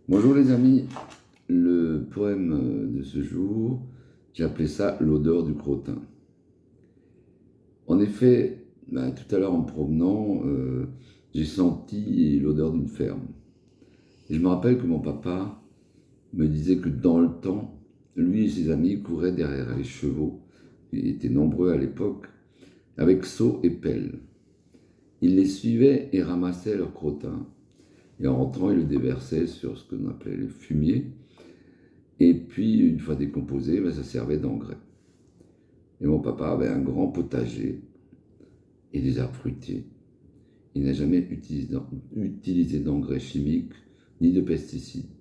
Bonjour les amis, le poème de ce jour, j'ai appelé ça l'odeur du crottin. En effet, tout à l'heure en me promenant, j'ai senti l'odeur d'une ferme. Et je me rappelle que mon papa me disait que dans le temps, lui et ses amis couraient derrière les chevaux, ils étaient nombreux à l'époque, avec seau et pelle. Ils les suivaient et ramassaient leurs crottins. Et en rentrant, ils le déversaient sur ce qu'on appelait le fumier. Et puis, une fois décomposé, ça servait d'engrais. Et mon papa avait un grand potager et des arbres fruitiers. Il n'a jamais utilisé d'engrais chimiques ni de pesticides.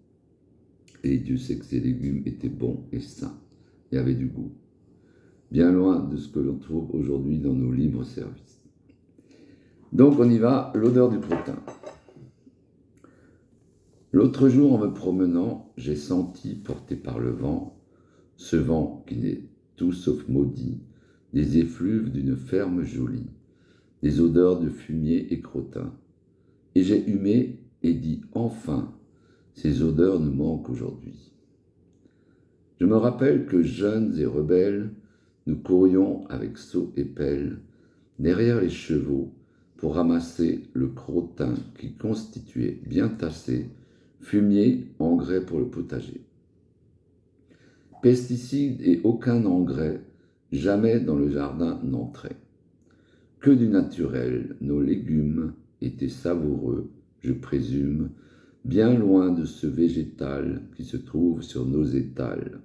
Et Dieu sait que ses légumes étaient bons et sains et avaient du goût. Bien loin de ce que l'on trouve aujourd'hui dans nos libres services. Donc on y va, l'odeur du crottin. L'autre jour, en me promenant, j'ai senti, porté par le vent, ce vent qui n'est tout sauf maudit, des effluves d'une ferme jolie, des odeurs de fumier et crottin. Et j'ai humé et dit enfin, ces odeurs nous manquent aujourd'hui. Je me rappelle que jeunes et rebelles, nous courions avec seau et pelle derrière les chevaux pour ramasser le crottin qui constituait, bien tassé, fumier, engrais pour le potager. Pesticides et aucun engrais jamais dans le jardin n'entraient. Que du naturel, nos légumes étaient savoureux, je présume, bien loin de ce végétal qui se trouve sur nos étals.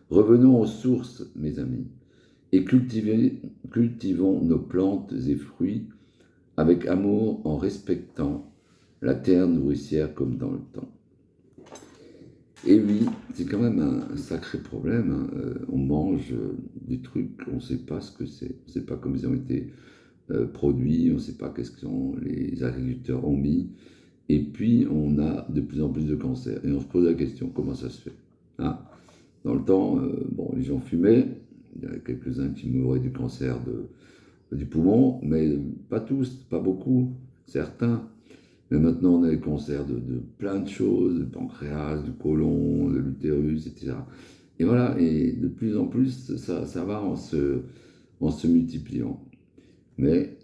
Revenons aux sources, mes amis, et cultivons nos plantes et fruits avec amour en respectant la terre nourricière comme dans le temps. Et oui, c'est quand même un sacré problème. On mange des trucs, on ne sait pas ce que c'est, on ne sait pas comment ils ont été produits, on ne sait pas qu'est-ce que les agriculteurs ont mis. Et puis, on a de plus en plus de cancers. Et on se pose la question, comment ça se fait, hein? Dans le temps, les gens fumaient, il y avait quelques-uns qui mouraient du cancer du poumon, mais pas tous, pas beaucoup, certains. Mais maintenant, on a les cancers de plein de choses, du pancréas, du côlon, de l'utérus, etc. Et voilà, et de plus en plus, ça va en se multipliant. Mais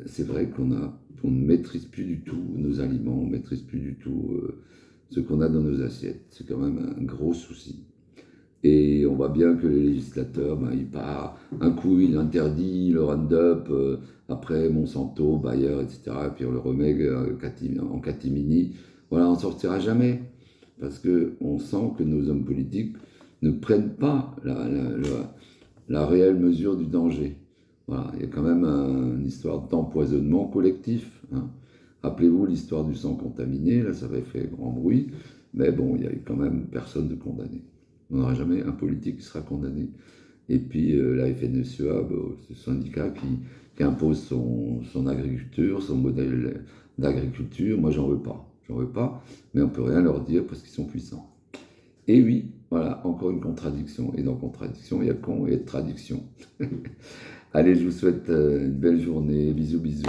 c'est vrai qu'on ne maîtrise plus du tout nos aliments, on ne maîtrise plus du tout ce qu'on a dans nos assiettes. C'est quand même un gros souci. Et on voit bien que les législateurs, un coup il interdit le Roundup, après Monsanto, Bayer, etc. Et puis on le remet en catimini. Voilà, on ne sortira jamais. Parce qu'on sent que nos hommes politiques ne prennent pas la réelle mesure du danger. Voilà, il y a quand même une histoire d'empoisonnement collectif, hein. Rappelez-vous l'histoire du sang contaminé, là ça avait fait grand bruit, mais bon, il n'y a eu quand même personne de condamné. On n'aura jamais un politique qui sera condamné. Et puis la FNSEA, c'est le syndicat qui impose son agriculture, son modèle d'agriculture. Moi, j'en veux pas, mais on ne peut rien leur dire parce qu'ils sont puissants. Et oui, voilà, encore une contradiction. Et dans contradiction, il y a con et traduction. Allez, je vous souhaite une belle journée. Bisous, bisous.